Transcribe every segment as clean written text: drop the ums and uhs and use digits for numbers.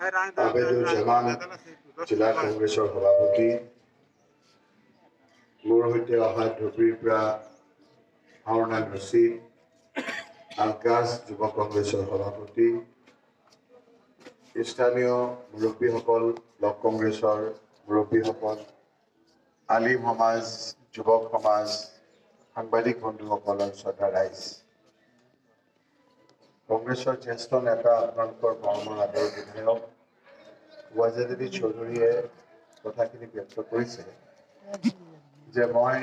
আবেদুল জামান জিলা কংগ্ৰেছৰ সভাপতি, মোৰ সৈতে অহা ধুবুৰীৰ পৰা হাৰুনান ৰছিদ, আলকাজ যুৱ কংগ্ৰেছৰ সভাপতি, স্থানীয় মুৰব্বীসকল, ব্লক কংগ্ৰেছৰ মুৰব্বীসকল, আলিম সমাজ, যুৱক সমাজ, সাংবাদিক বন্ধুসকলৰ শ্ৰদ্ধা ৰাইজ, কংগ্ৰেছৰ জ্যেষ্ঠ নেতা আপোনালোকৰ মৰমৰ আদৰৰ বিধায়ক ৱাজেদ চৌধুৰীয়ে কথাখিনি ব্যক্ত কৰিছে যে মই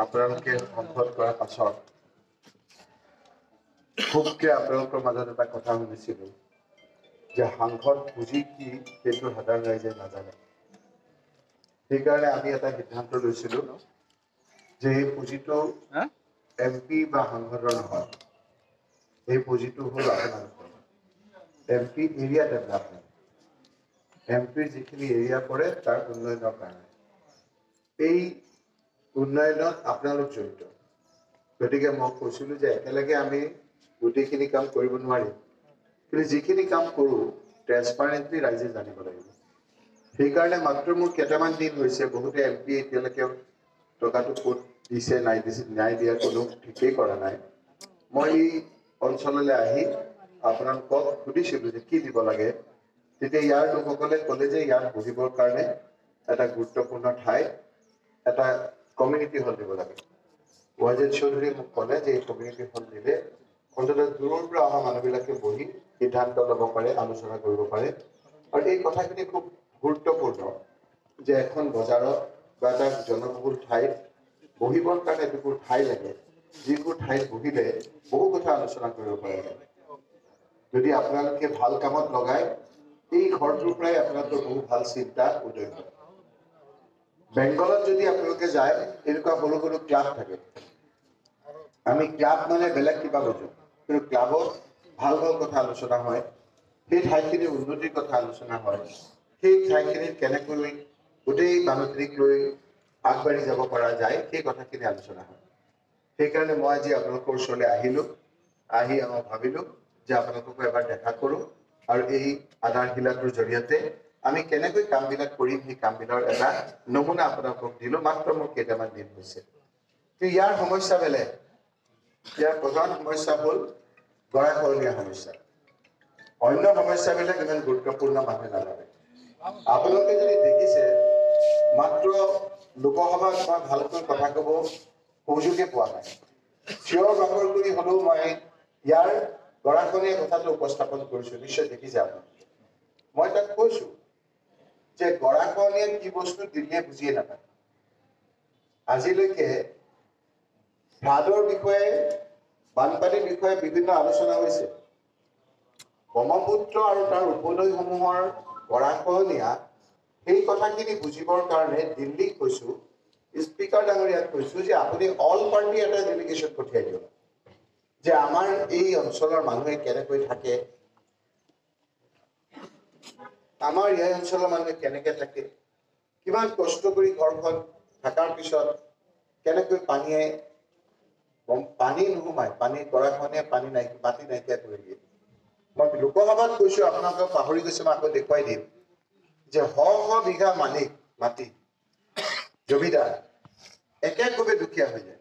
আপোনালোকে সংসদ কৰাৰ পাছত খুবকে আপোনালোকৰ মাজত এটা কথা শুনিছিলোঁ যে সাংসদ পুঁজি কি সেইটো সাধাৰণ ৰাইজে নাজানে। সেইকাৰণে আমি এটা সিদ্ধান্ত লৈছিলোঁ যে এই পুঁজিটো MP বা সাংসদৰ নহয়, এই পুঁজিটো হ'ল আপোনালোকৰ MP এৰিয়া ডেভেলপমেণ্ট, MPৰ যিখিনি এৰিয়া পৰে তাৰ উন্নয়নৰ কাৰণে। এই উন্নয়নত আপোনালোক জড়িত, গতিকে মই কৈছিলোঁ যে একেলগে আমি গোটেইখিনি কাম কৰিব নোৱাৰিম, কিন্তু যিখিনি কাম কৰোঁ ট্ৰেন্সপাৰেণ্টলি ৰাইজে জানিব লাগিব। সেইকাৰণে মাত্ৰ মোৰ কেইটামান দিন হৈছে, বহুতে MP এতিয়ালৈকে টকাটো ক'ত দিছে নাই দিয়া কোনো ঠিকেই কৰা নাই। মই এই অঞ্চললৈ আহি আপোনালোকক সুধিছিলোঁ যে কি দিব লাগে, তেতিয়া ইয়াৰ লোকসকলে ক'লে যে ইয়াত বহিবৰ কাৰণে এটা গুৰুত্বপূৰ্ণ ঠাই, এটা কমিউনিটি হল দিব লাগে। ৱাজেদ চৌধুৰীয়ে মোক ক'লে যে এই কমিউনিটি হল দিলে অন্ততঃ দূৰৰ পৰা অহা মানুহবিলাকে বহি সিদ্ধান্ত ল'ব পাৰে, আলোচনা কৰিব পাৰে। আৰু এই কথাখিনি খুব গুৰুত্বপূৰ্ণ যে এখন বজাৰত বা এটা জনবহুল ঠাইত বহিবৰ কাৰণে এটুকুৰ ঠাই লাগে, যিবোৰ ঠাইত বহিলে বহু কথা আলোচনা কৰিব পাৰে। যদি আপোনালোকে ভাল কামত লগায়, এই ঘৰটোৰ পৰাই আপোনালোকৰ বহু ভাল চিন্তা উদয় হয়। বেংগলত যদি আপোনালোকে যায়, এনেকুৱা সৰু সৰু ক্লাব থাকে। আমি ক্লাব মানে বেলেগ কিবা বুজো, কিন্তু ক্লাবত ভাল ভাল কথা আলোচনা হয়, সেই ঠাইখিনিৰ উন্নতিৰ কথা আলোচনা হয়, সেই ঠাইখিনিত কেনেকৈ গোটেই মানুহখিনিক লৈ আগবাঢ়ি যাব পৰা যায় সেই কথাখিনি আলোচনা হয়। সেইকাৰণে মই আজি আপোনালোকৰ ওচৰলৈ আহিলোঁ, আহি মই ভাবিলোঁ যে আপোনালোককো এবাৰ দেখা কৰোঁ আৰু এই আধাৰশিলাটোৰ জৰিয়তে আমি কেনেকৈ কামবিলাক কৰিম সেই কামবিলাকৰ এটা নমুনা আপোনালোকক দিলোঁ। মাত্ৰ মোৰ কেইটামান দিন হৈছে, কিন্তু ইয়াৰ সমস্যা বেলেগ। ইয়াৰ প্ৰধান সমস্যা হ'ল গৰাখহনীয়া সমস্যা। অন্য সমস্যাবিলাক ইমান গুৰুত্বপূৰ্ণ মানুহে নাভাবে। আপোনালোকে যদি দেখিছে, মাত্ৰ লোকসভাত মই ভালকৈ কথা ক'ব সুযোগে পোৱা নাই। চিঞৰ বাখৰ কৰি হ'লেও মই ইয়াৰ গৰাখহনীয়া কথাটো উপস্থাপন কৰিছোঁ, নিশ্চয় দেখিছে আপোনালোকে। মই তাক কৈছোঁ যে গৰাখহনীয়া কি বস্তু দিল্লীয়ে বুজিয়ে নাপায়। আজিলৈকে ফ্লাডৰ বিষয়ে, বানপানীৰ বিষয়ে বিভিন্ন আলোচনা হৈছে। ব্ৰহ্মপুত্ৰ আৰু তাৰ উপনৈসমূহৰ গৰাখহনীয়া, সেই কথাখিনি বুজিবৰ কাৰণে দিল্লীক কৈছোঁ, স্পীকাৰ ডাঙৰীয়াক কৈছোঁ যে আপুনি অল পাৰ্টি এটা ডেলিগেশ্যন পঠিয়াই দিয়ক, যে আমাৰ এই অঞ্চলৰ মানুহে কেনেকৈ থাকে, আমাৰ এই অঞ্চলৰ মানুহে কেনেকৈ থাকে, কিমান কষ্ট কৰি ঘৰখন থকাৰ পিছত কেনেকৈ পানী নোসোমায়, পানী গৰাখহনীয়া মাটি নাইকিয়া কৰি দিয়ে। মই লোকসভাত কৈছোঁ, আপোনালোকে পাহৰি গৈছে, মই আকৌ দেখুৱাই দিম যে শ শ বিঘা মাটি জমিদাৰ একেকোবে দুখীয়া হৈ যায়।